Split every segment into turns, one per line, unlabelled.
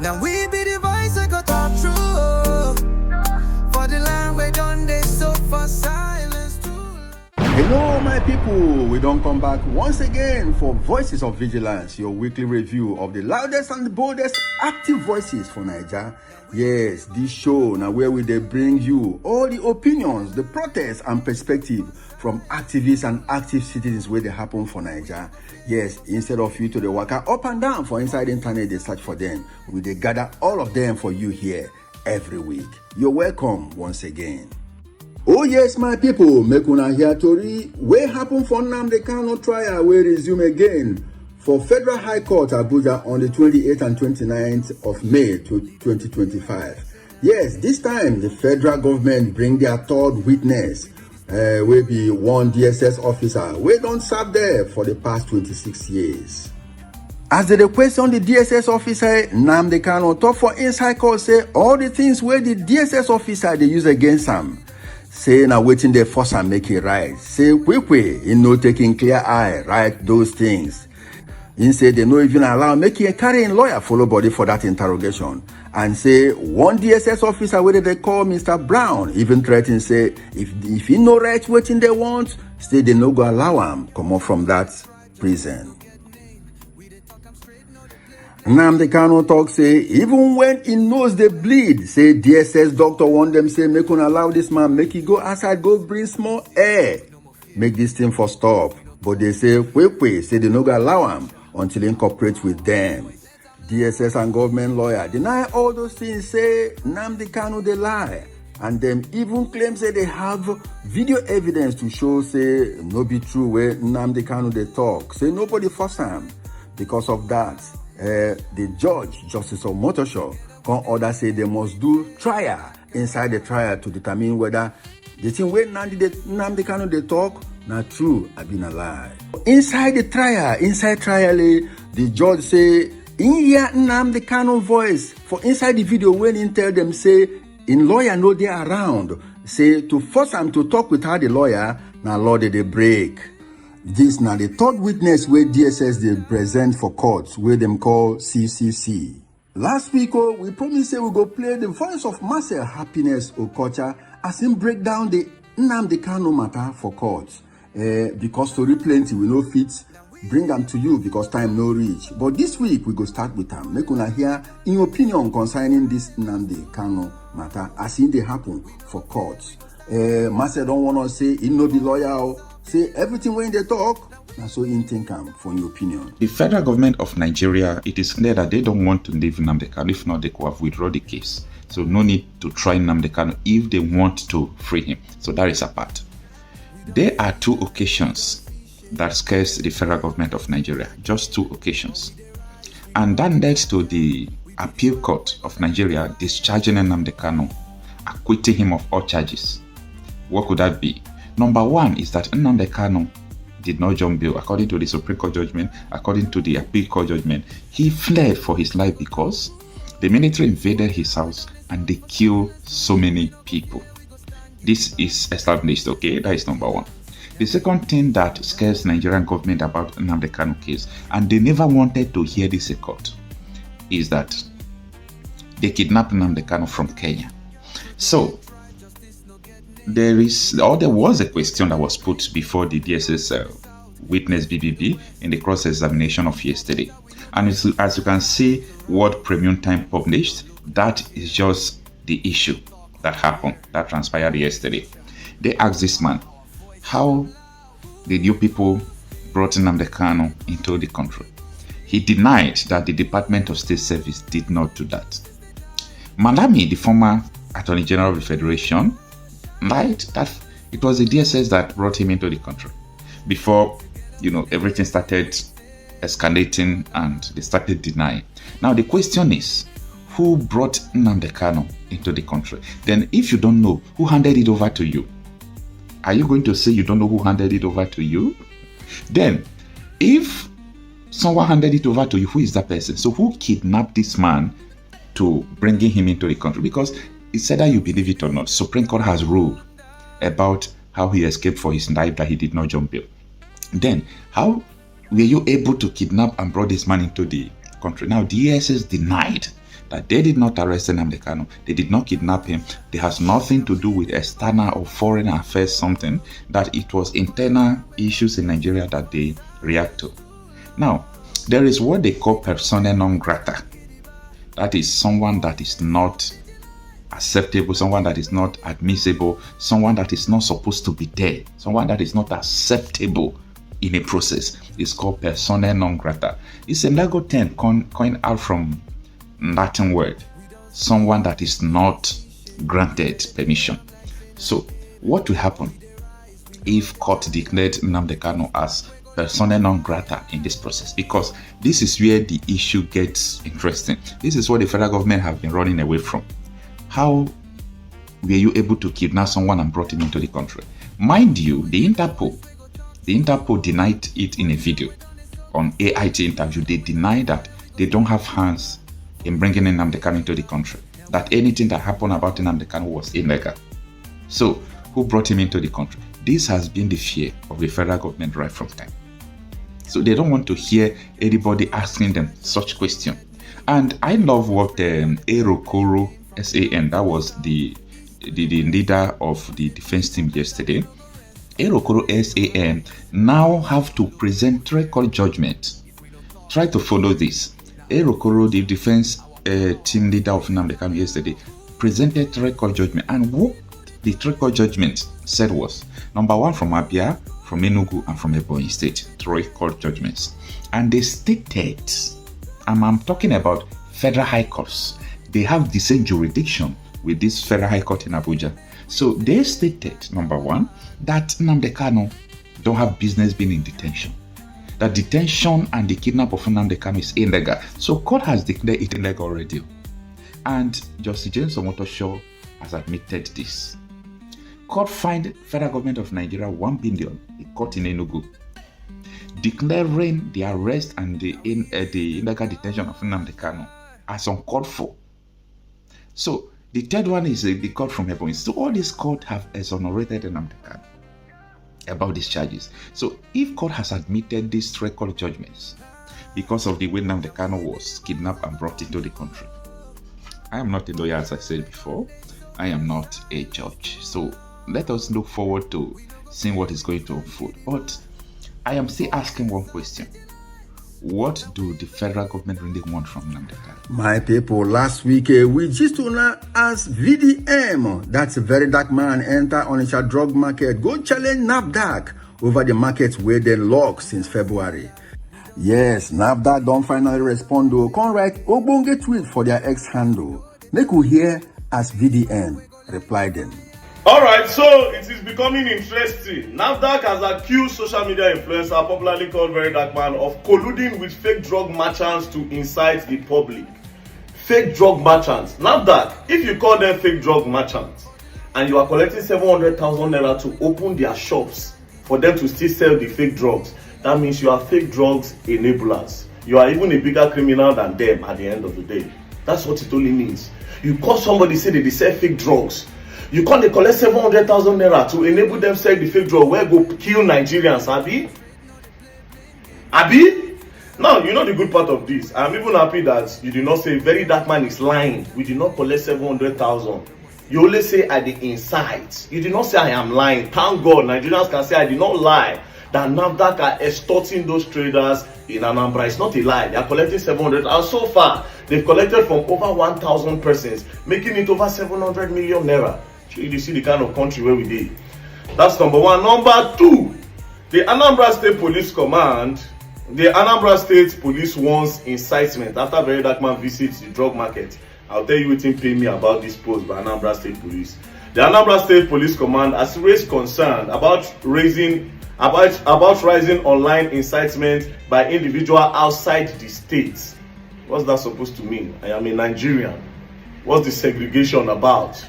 Now we be the voice that got talk true. For the land we done they so for silence too.
Hello my people, we don't come back once again for Voices of Vigilance, your weekly review of the loudest and the boldest active voices for Nigeria. Yes, this show now where we they bring you all the opinions, the protests and perspective from activists and active citizens where they happen for Nigeria. Yes, instead of you to the waka up and down for inside the internet, they search for them. We they gather all of them for you here every week. You're welcome once again. Oh yes, my people, make una hear tori wey happen for Nnamdi Kanu trial will resume again for Federal High Court Abuja on the 28th and 29th of May 2025. Yes, this time the federal government bring their third witness, will be one DSS officer wey don serve there for the past 26 years. As they question the DSS officer, Nnamdi Kanu talk for inside court say all the things where the DSS officer they use against him. Say now waiting there force and make it right. Say quick in no taking clear eye, right those things. He say they no even allow making a carrying lawyer follow body for that interrogation. And say one DSS officer where they call Mr. Brown even threaten say if he no right waiting they want, say they no go allow him come out from that prison. Nnamdi Kanu talk say even when he knows they bleed, say DSS doctor want them say make un allow this man make he go outside go bring small air, make this thing for stop. But they say quick say they no go allow him until he incorporate with them. DSS and government lawyer deny all those things, say Nnamdi Kanu they lie, and them even claim say they have video evidence to show say no be true where Nnamdi Kanu they talk. Say nobody force him. Because of that, the judge, Justice Onitsha, can order say they must do trial inside the trial to determine whether the thing where Nnamdi Kanu they talk not true or been a lie. Inside the trial, the judge say in hear Nnamdi Kanu voice for inside the video when he tell them say in lawyer no they around, say to force him to talk with her the lawyer now law they break. This now the third witness where DSS they present for courts where them call CCC. Last week, we promised say we go play the voice of Marcel Happiness Okocha as him break down the Nnamdi Kanu matter for courts. Because story plenty we no fit bring them to you because time no reach. But this week we go start with them. Make una hear in opinion concerning this Nnamdi Kanu matter as in they happen for courts. Marcel don't want to say he no be lawyer. Say everything when they talk, and so in think for your opinion.
The federal government of Nigeria, it is clear that they don't want to leave Nnamdi Kanu. If not, they could have withdrawn the case. So no need to try Nnamdi Kanu if they want to free him. So that is apart. There are two occasions that scares the federal government of Nigeria. Just two occasions. And that led to the appeal court of Nigeria discharging Nnamdi Kanu, acquitting him of all charges. What could that be? Number one is that Nnamdi Kanu did not jump bail. According to the Supreme Court judgment, according to the appeal court judgment, he fled for his life because the military invaded his house and they killed so many people. This is established, okay? That is number one. The second thing that scares Nigerian government about Nnamdi Kanu case, and they never wanted to hear this in court, is that they kidnapped Nnamdi Kanu from Kenya. So, there was a question that was put before the DSS witness BBB in the cross-examination of yesterday. And as you can see, what Premium Time published, that is just the issue that happened, that transpired yesterday. They asked this man, how did you people brought Nnamdi Kanu into the country? He denied that the Department of State Service did not do that. Malami, the former Attorney General of the Federation, lied that it was the DSS that brought him into the country before, everything started escalating and they started denying. Now the question is, who brought Nnamdi Kanu into the country? Then if you don't know, who handed it over to you? Are you going to say you don't know who handed it over to you? Then, if someone handed it over to you, who is that person? So who kidnapped this man to bringing him into the country? Because it's either you believe it or not, Supreme Court has ruled about how he escaped for his life, that he did not jump bail. Then, how were you able to kidnap and brought this man into the country? Now, DSS denied that they did not arrest Nnamdi Kanu, they did not kidnap him, it has nothing to do with external or foreign affairs, something, that it was internal issues in Nigeria that they react to. Now, there is what they call persona non grata. That is someone that is not acceptable, someone that is not admissible, someone that is not supposed to be there, someone that is not acceptable in a process. It's called persona non grata. It's a legal term coined out from Latin word, someone that is not granted permission. So what will happen if court declared Nnamdi Kanu as persona non grata in this process? Because this is where the issue gets interesting. This is what the federal government have been running away from. How were you able to kidnap someone and brought him into the country? Mind you, the Interpol denied it in a video on AIT interview. They deny that they don't have hands in bringing Nnamdi Kanu into the country, that anything that happened about Nnamdi Kanu was illegal. So who brought him into the country? This has been the fear of the federal government right from time. So they don't want to hear anybody asking them such question. And I love what Erokoro SAN, that was the leader of the defense team yesterday. Erokoro SAN now have to present record judgment. Try to follow this. Erokoro, the defense team leader of Nnamdi Kanu yesterday, presented record judgment. And what the record judgment said was, number one, from Abia, from Enugu, and from Ebonyi State, 3 court judgments. And they stated, and I'm talking about federal high courts, they have the same jurisdiction with this federal high court in Abuja. So they stated, number one, that Nnamdi Kanu don't have business being in detention. That detention and the kidnap of Nnamdi Kanu is illegal. So court has declared it illegal already. And Justice James Omotosho has admitted this. Court fined federal government of Nigeria 1 billion, a court in Enugu, declaring the arrest and the illegal detention of Nnamdi Kanu as uncalled for. So the third one is the court from Ebonyi. So all these courts have exonerated Nnamdi Kanu about these charges. So if court has admitted these record judgments because of the way Nnamdi Kanu was kidnapped and brought into the country, I am not a lawyer, as I said before. I am not a judge. So let us look forward to seeing what is going to unfold. But I am still asking one question. What do the federal government really want from Nnamdi Kanu?
My people, last week we just as VDM, that's VeryDarkMan, enter Onitsha drug market, go challenge NAFDAC over the markets where they locked since February. Yes, NAFDAC don't finally respond to come write Ogbonge tweet for their X handle. Make we hear as VDM reply them.
Alright, so it is becoming interesting. NAFDAC has accused social media influencer, popularly called VeryDarkMan, of colluding with fake drug merchants to incite the public. Fake drug merchants. NAFDAC, if you call them fake drug merchants and you are collecting 700,000 naira to open their shops for them to still sell the fake drugs, that means you are fake drugs enablers. You are even a bigger criminal than them at the end of the day. That's what it only means. You call somebody, say they sell fake drugs. You can't collect 700,000 naira to enable them sell the fake drug where go kill Nigerians, Abi? Now, you know the good part of this. I'm even happy that you did not say VeryDarkMan is lying. We did not collect 700,000. You only say at the inside. You did not say I am lying. Thank God, Nigerians can say I did not lie. That NAFDAC are extorting those traders in Anambra. It's not a lie. They are collecting 700. And so far, they've collected from over 1,000 persons, making it over 700 million naira. You see the kind of country where we did. That's number one. Number two, the Anambra State Police Command, the Anambra State Police wants incitement after VeryDarkMan visits the drug market. I'll tell you what he paid me about this post by Anambra State Police. The Anambra State Police Command has raised concern about rising online incitement by individuals outside the state. What's that supposed to mean? I am a Nigerian. What's the segregation about?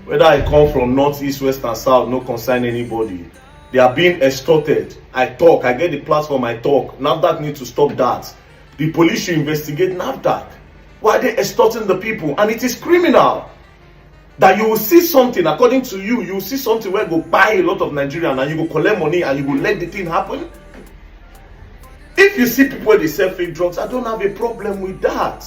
Whether I come from north, east, west, and south, no concern anybody. They are being extorted. I talk, I get the platform, I talk. NAFDAC needs to stop that. The police should investigate NAFDAC. Why are they extorting the people? And it is criminal. That you will see something, according to you, you will see something where you go buy a lot of Nigerians and you go collect money and you will let the thing happen. If you see people where they sell fake drugs, I don't have a problem with that.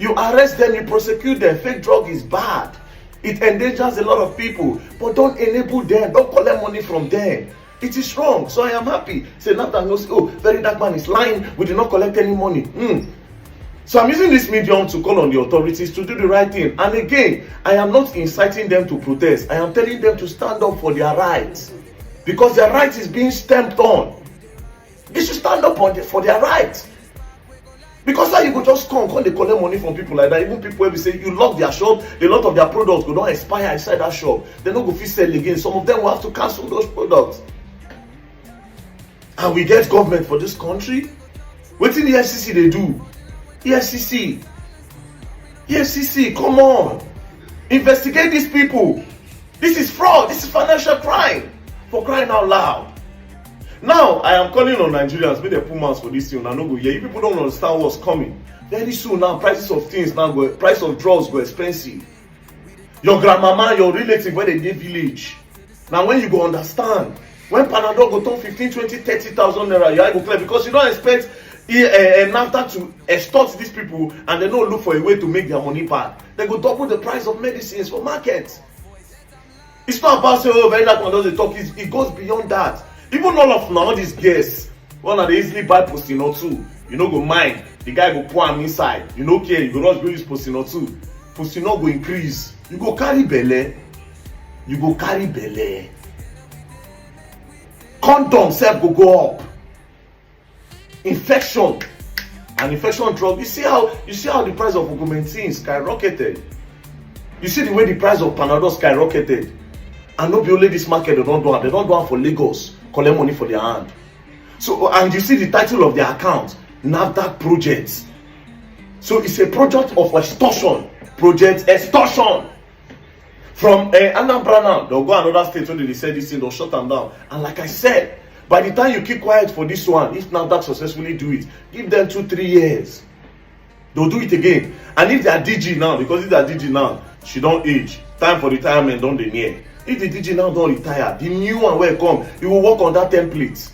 You arrest them, you prosecute them. Fake drug is bad. It endangers a lot of people. But don't enable them. Don't collect money from them. It is wrong. So I am happy. Say NAFDAC knows, oh, VeryDarkMan is lying. We did not collect any money. So I'm using this medium to call on the authorities to do the right thing. And again, I am not inciting them to protest. I am telling them to stand up for their rights. Because their rights is being stamped on. They should stand up for their rights. Because how you go just come they collect money from people like that. Even people will say you lock their shop, a lot of their products go don't expire inside that shop. They don't go fit sell again. Some of them will have to cancel those products. And we get government for this country. What in the FCC they do? EFCC, come on, investigate these people. This is fraud. This is financial crime. For crying out loud. Now I am calling on Nigerians. May they put mouths for this thing. I no go here. You people don't understand what's coming. Very soon now, prices of things now go. Price of drugs go expensive. Your grandmama, your relative where they dey village. Now when you go understand, when Panadol go turn 15, 20, 30,000 naira, you go clear because you don't expect NAFDAC to extort these people and they don't look for a way to make their money back. They go double the price of medicines for markets. It's not about saying, oh, VeryDarkMan doesn't talk. It goes beyond that. Even all these guests, one of they easily buy posting or two. You know, go mind. The guy go pour him inside. You know, care. You go not use posting or two. Posting not go increase. You go carry belle. Condom self go up. Infection and infection drug. You see how the price of augmentin skyrocketed. You see the way the price of Panadol skyrocketed. And not be only this market they don't do it. They don't do it for Lagos. Collect money for their hand. So and you see the title of their account, NAFDAC projects. So it's a project of extortion. Project extortion. From Anambra now, they'll go another state when they say this thing, they'll shut them down. And like I said, by the time you keep quiet for this one, if NAFDAC successfully do it, give them 2-3 years. They'll do it again. And if they are DG now, because if they are DG now, she don't age. Time for retirement don't they near. If the DG now don't retire, the new one will come. He will work on that template.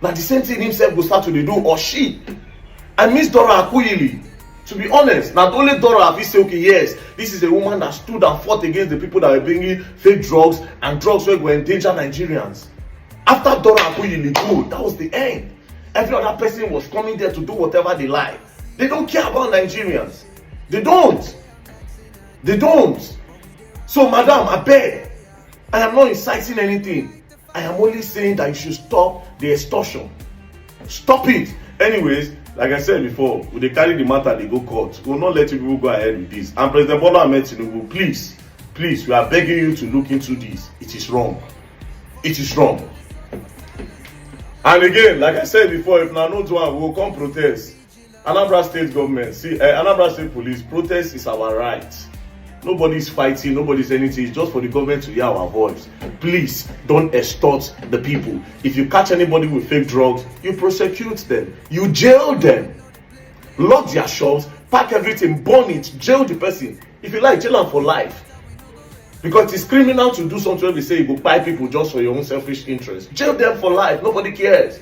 Now the same thing himself will start to do, or she. I miss Dora Akuyili. To be honest, not only Dora have say, okay, yes, this is a woman that stood and fought against the people that were bringing fake drugs and drugs where will endanger Nigerians. After Dora Akuyili go, that was the end. Every other person was coming there to do whatever they like. They don't care about Nigerians. They don't. So, madam, I beg. I am not inciting anything. I am only saying that you should stop the extortion. Stop it. Anyways, like I said before, when they carry the matter, they go court. We will not let you people go ahead with this. And President Bola Ahmed Tinubu, please, we are begging you to look into this. It is wrong. And again, like I said before, if now no one, we will come protest. Anambra State government, Anambra State Police, protest is our right. Nobody's fighting, nobody's anything. It's just for the government to hear our voice. Please don't extort the people. If you catch anybody with fake drugs, you prosecute them. You jail them. Lock their shops, pack everything, burn it, jail the person. If you like, jail them for life. Because it's criminal to do something where they say you go buy people just for your own selfish interest. Jail them for life. Nobody cares.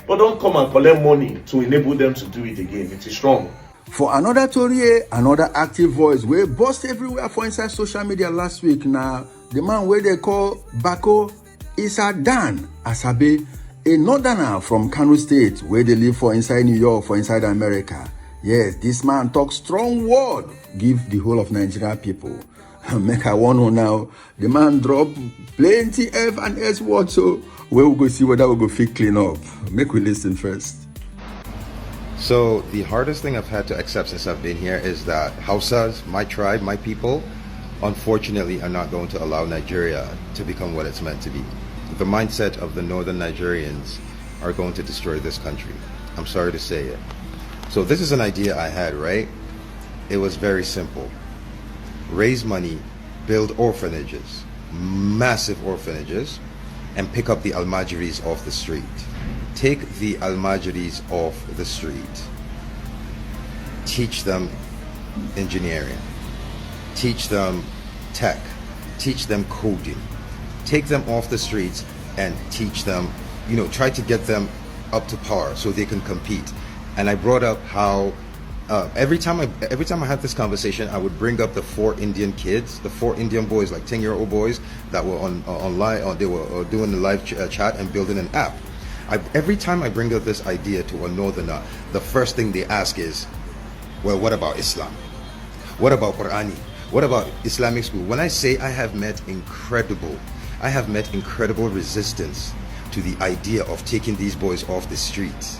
But don't come and collect money to enable them to do it again. It is wrong.
For another Tory, another active voice wey burst everywhere for inside social media last week na the man wey they call Bako Isa Dan Asabe, a northerner from Kanu State where they live for inside New York, for inside America. Yes, this man talk strong word, give the whole of Nigeria people. Make I want to now, the man drop plenty F and S words, so we will go see whether we go fit clean up. Make we listen first.
So the hardest thing I've had to accept since I've been here is that Hausas, my tribe, my people, unfortunately are not going to allow Nigeria to become what it's meant to be. The mindset of the northern Nigerians are going to destroy this country. I'm sorry to say it. So this is an idea I had, right? It was very simple. Raise money, build orphanages, massive orphanages, and pick up the Almajiris off the street. Take the Almajiris off the street. Teach them engineering. Teach them tech. Teach them coding. Take them off the streets and teach them, try to get them up to par so they can compete. And I brought up how every time I had this conversation, I would bring up the 4 Indian kids, the 4 Indian boys, like 10-year-old boys that were online, or they were doing the live chat and building an app. Every time I bring up this idea to a northerner, the first thing they ask is, well, what about Islam? What about Qur'ani? What about Islamic school? When I say I have met incredible resistance to the idea of taking these boys off the streets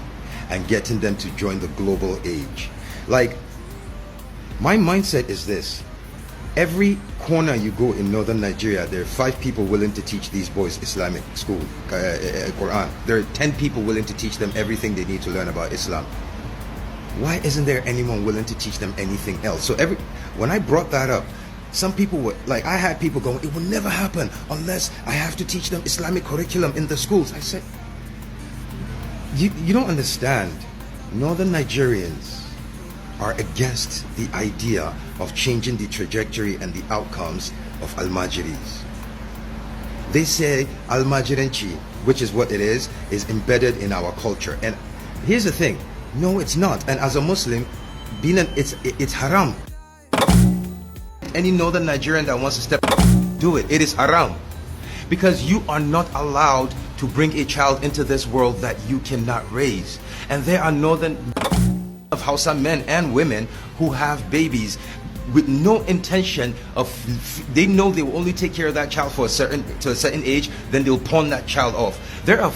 and getting them to join the global age. Like, my mindset is this: every corner you go in northern Nigeria, there are 5 people willing to teach these boys Islamic school, Quran. There are 10 people willing to teach them everything they need to learn about Islam. Why isn't there anyone willing to teach them anything else? So when I brought that up, some people were like, I had people going, it will never happen unless I have to teach them Islamic curriculum in the schools. I said, you don't understand. Northern Nigerians are against the idea of changing the trajectory and the outcomes of Almajiris. They say Almajiranchi, which is what it is embedded in our culture. And here's the thing, no, it's not. And as a Muslim, it's haram. Any northern Nigerian that wants to step, do it. It is haram. Because you are not allowed to bring a child into this world that you cannot raise. And there are northern of Hausa men and women who have babies with no intention of, they know they will only take care of that child to a certain age, then they'll pawn that child off. There are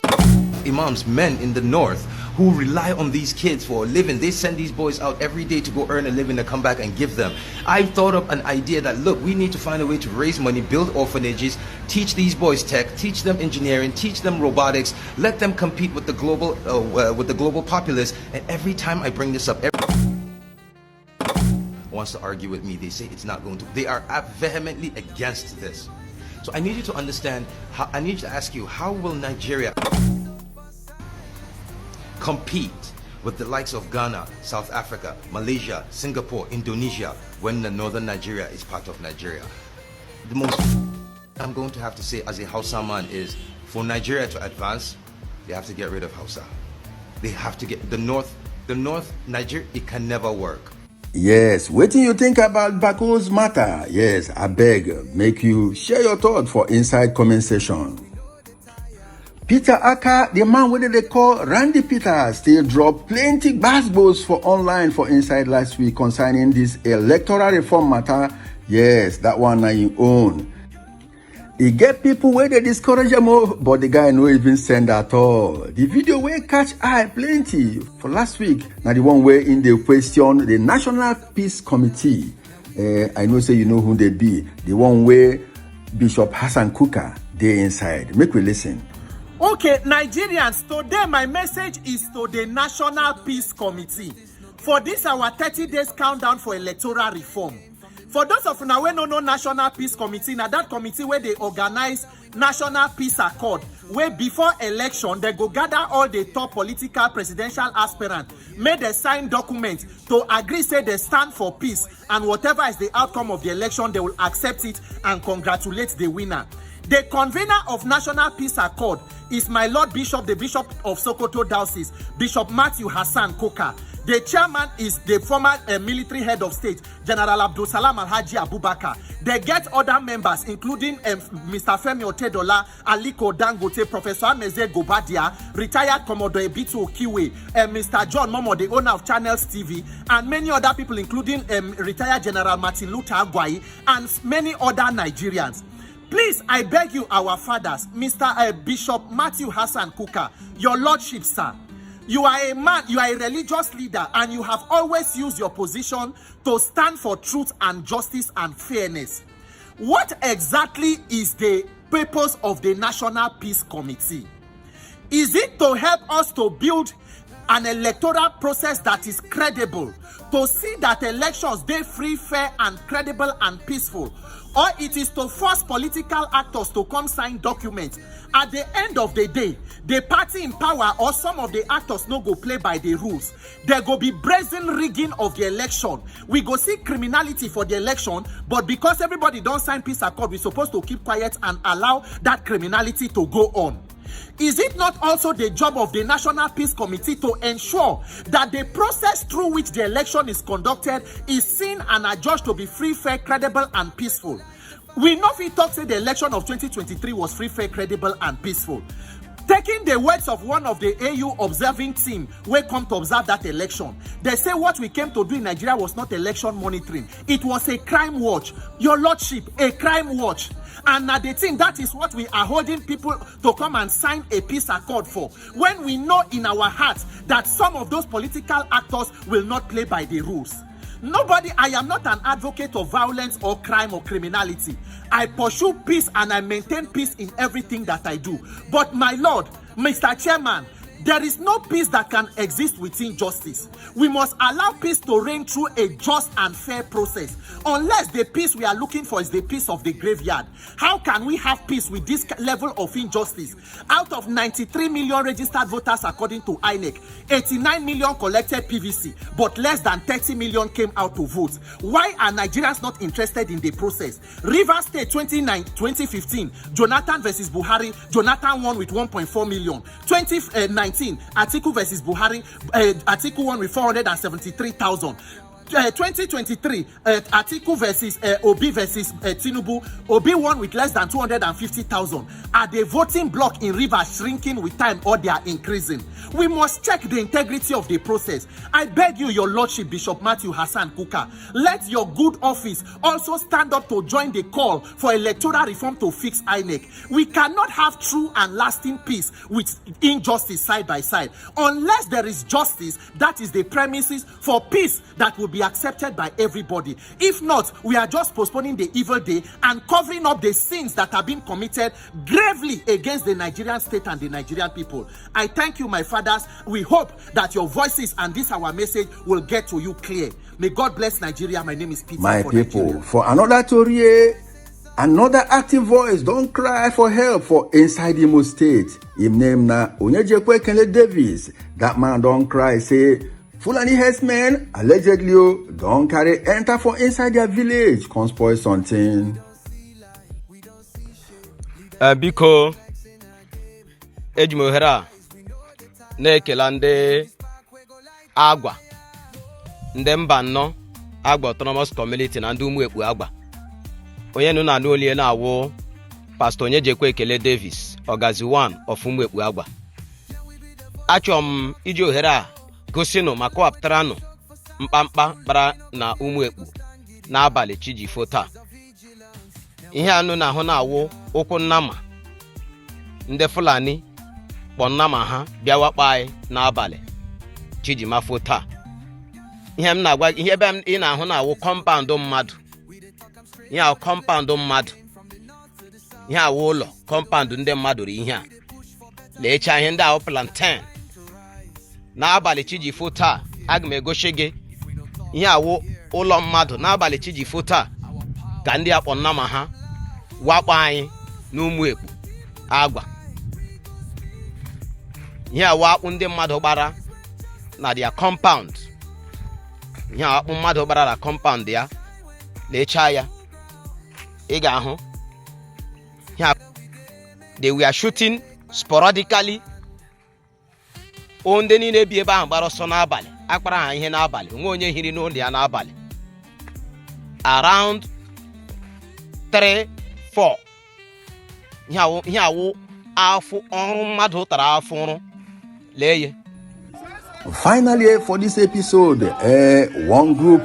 imams, men in the north, who rely on these kids for a living. They send these boys out every day to go earn a living to come back and give them. I thought of an idea that, look, we need to find a way to raise money, build orphanages, teach these boys tech, teach them engineering, teach them robotics, let them compete with the global populace. And every time I bring this up, everyone wants to argue with me. They say it's not going to. They are vehemently against this. So I need you to understand, I need to ask you, how will Nigeria compete with the likes of Ghana, South Africa, Malaysia, Singapore, Indonesia, when the northern Nigeria is part of Nigeria? The most I'm going to have to say as a Hausa man is, for Nigeria to advance, they have to get rid of Hausa. They have to get the north Nigeria, it can never work.
Yes, what do you think about Bako's matter? Yes, I beg, make you share your thoughts for inside comment section. Peter Aka, the man wey they call Randy Peter, still drop plenty basketballs for online for inside last week concerning this electoral reform matter. Yes, that one na him own. He get people where they discourage him, but the guy no even send at all. The video where catch eye plenty for last week. Now the one where in the question the National Peace Committee. I know say you know who they be. The one where Bishop Hassan Kuka they inside. Make we listen.
Okay, Nigerians, today my message is to the National Peace Committee. For this our 30 days countdown for electoral reform. For those of you now no National Peace Committee, now that committee where they organize National Peace Accord, where before election they go gather all the top political presidential aspirants, make they sign documents to agree say they stand for peace, and whatever is the outcome of the election, they will accept it and congratulate the winner. The convener of National Peace Accord is my Lord Bishop, the Bishop of Sokoto Diocese, Bishop Matthew Hassan Koka. The chairman is the former military head of state, General Abdul Salam Alhaji Abubakar. They get other members, including Mr. Femi Otedola, Aliko Dangote, Professor Ameze Gobadia, retired Commodore Ebitu Okiwe, Mr. John Momo, the owner of Channels TV, and many other people, including retired General Martin Luther Agwai, and many other Nigerians. Please, I beg you, our fathers, Mr. Bishop Matthew Hassan Kuka, your lordship, sir. You are a man, you are a religious leader, and you have always used your position to stand for truth and justice and fairness. What exactly is the purpose of the National Peace Committee? Is it to help us to build an electoral process that is credible, to see that elections be free, fair, and credible and peaceful? Or it is to force political actors to come sign documents? At the end of the day, the party in power or some of the actors no go play by the rules. There go be brazen rigging of the election. We go see criminality for the election, but because everybody don't sign peace accord, we're supposed to keep quiet and allow that criminality to go on. Is it not also the job of the National Peace Committee to ensure that the process through which the election is conducted is seen and adjudged to be free, fair, credible, and peaceful? We know if we talk say the election of 2023 was free, fair, credible, and peaceful. Taking the words of one of the AU observing team who come to observe that election, they say what we came to do in Nigeria was not election monitoring. It was a crime watch. Your Lordship, a crime watch. And now the thing, that is what we are holding people to come and sign a peace accord for. When we know in our hearts that some of those political actors will not play by the rules. Nobody, I am not an advocate of violence or crime or criminality. I pursue peace and I maintain peace in everything that I do. But my Lord, Mr. Chairman, there is no peace that can exist within justice. We must allow peace to reign through a just and fair process. Unless the peace we are looking for is the peace of the graveyard. How can we have peace with this level of injustice? Out of 93 million registered voters according to INEC, 89 million collected PVC, but less than 30 million came out to vote. Why are Nigerians not interested in the process? Rivers State 2015, Jonathan versus Buhari, Jonathan won with 1.4 million. 2019, Atiku versus Buhari, Atiku won with 473,000. 2023, Atiku versus Obi versus Tinubu, Obi won with less than 250,000. Are the voting bloc in Rivers shrinking with time or they are increasing? We must check the integrity of the process. I beg you, Your Lordship, Bishop Matthew Hassan Kuka, let your good office also stand up to join the call for electoral reform to fix INEC. We cannot have true and lasting peace with injustice side by side. Unless there is justice, that is the premises for peace that will be accepted by everybody. If not, we are just postponing the evil day and covering up the sins that have been committed gravely against the Nigerian state and the Nigerian people. I thank you, my fathers. We hope that your voices and this our message will get to you clear. May God bless Nigeria. My name is Peter.
My people, Nigeria. For another Torie, another active voice don't cry for help for inside Imo State. Him name na Onyejekwe Kele Davis. That man don't cry, say Fulani herdsmen allegedly don't carry enter for inside their village, come spoil something.
Biko ejimohera na-ekela ndị agwa ndị mba nnọ agwa autonomous community na ndị ụmụekpu agwa onye nụ na n'olie na-awụ Pastor Onyejekwe Kele Davis Ogazi 1 of ụmụekpu agwa. Achọrọ m iji ohere a gosinu ma kọwapụtaranụ mkpamkpa bara na ụmụekpu n'abalị chijifo taa. Ihe anụ na ahụ na-awụ ụkwụ nnama ndị Fulani kpọ nnama ha bịa wakpo anyị n'abalị chijimafo taa. Ihe m na-agwa ihe ebe ị na-ahụ na-awụ kọmpaụndụ mmadụ. Ihe ahụ kọmpaụndụ mmadụ. Ihe awụ ụlọ kọmpaụndụ ndị mmadụ ri ihe a. Leecha ihe ndị ahụ plantain. N'abalị chijifo taa aga m egosi gị ihe awụ ụlọ mmadụ n'abalị chijifo taa ka ndị akpọ nnama ha wakpo anyị n'ụmụekpu agwa. Ihe awụ akpụ ndị mmadụ gbara na dia compound. Ihe akpụ mmadụ gbara na compound ya lecha ya ị ga-ahụ they were shooting sporadically. Ndị niile bi ebe ahụ gbara ọsọ n'abalị akpara ha ihe n'abalị onwe onye hiri n'ụlọ ya n'abalị around 3-4. Ihe awụ afụ ọrụ mmadụ tara afụ ọrụ lee ya.
Finally, for this episode, one group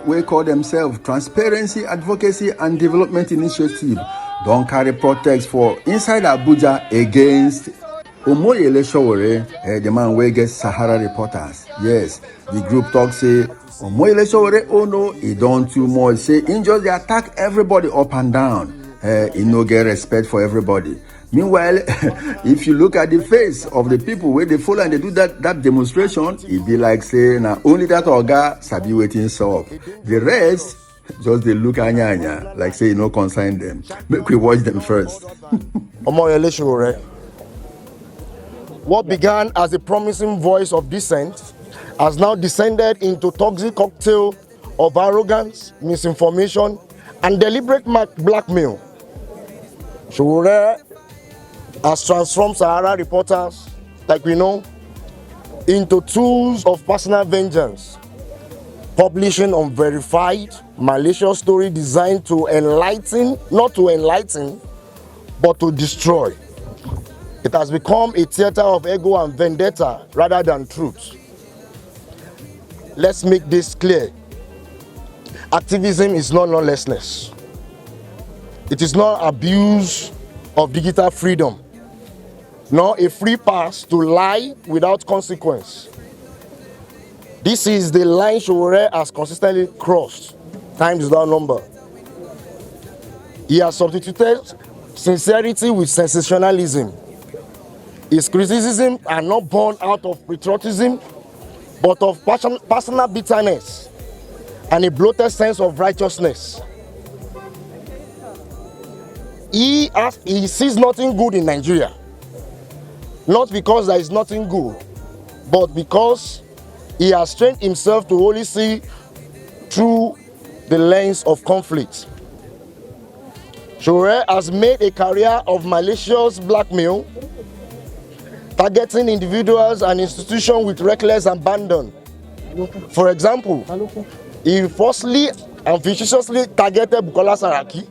we call themselves Transparency, Advocacy and Development Initiative don't carry protest for inside Abuja against Omoyele Sowore, the man where gets Sahara reporters. Yes, the group talks say Omoyele Sowore, oh no, he don't too much. Say injuries, they attack everybody up and down. He no get respect for everybody. Meanwhile, if you look at the face of the people where they follow and they do that demonstration, it be like saying now only that Oga sabi waiting so. The rest just they look anya like say no concern them. Make we watch them first.
Omoyele Sowore, what began as a promising voice of dissent has now descended into toxic cocktail of arrogance, misinformation, and deliberate blackmail. Sowore has transformed Sahara reporters, like we know, into tools of personal vengeance, publishing unverified, malicious story designed to enlighten, not to enlighten, but to destroy. It has become a theater of ego and vendetta rather than truth. Let's make this clear. Activism is not lawlessness. It is not abuse of digital freedom, nor a free pass to lie without consequence. This is the line Sowore has consistently crossed, times without number. He has substituted sincerity with sensationalism. His criticisms are not born out of patriotism, but of personal bitterness and a bloated sense of righteousness. He sees nothing good in Nigeria, not because there is nothing good, but because he has trained himself to only see through the lens of conflict. Sowore has made a career of malicious blackmail, targeting individuals and institutions with reckless abandon. For example, he falsely and viciously targeted Bukola Saraki,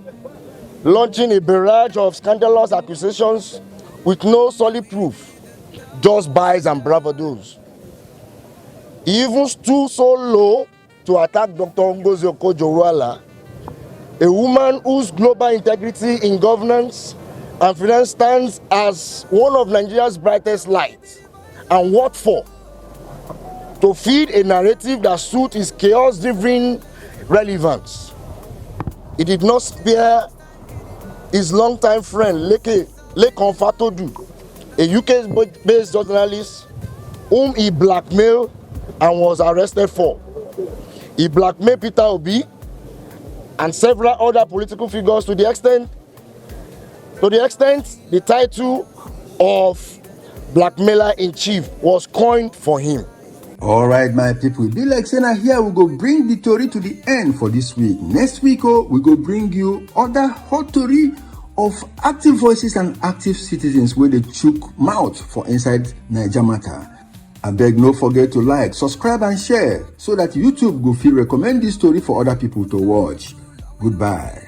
launching a barrage of scandalous accusations with no solid proof, just bias and bravadoos. He even stood so low to attack Dr. Ngozi Okonjo-Iweala, a woman whose global integrity in governance and finance stands as one of Nigeria's brightest lights. And what for? To feed a narrative that suits his chaos-driven relevance. He did not spare his longtime friend, Lekan Fatodu, a UK-based journalist whom he blackmailed and was arrested for. He blackmailed Peter Obi and several other political figures to the extent the title of blackmailer in chief was coined for him.
All right, my people, be like saying here we go bring the story to the end for this week. Next week, we go bring you other hot story of active voices and active citizens where they chook mouth for inside Niger matter. I beg no forget to like, subscribe and share so that YouTube go feel recommend this story for other people to watch. Goodbye.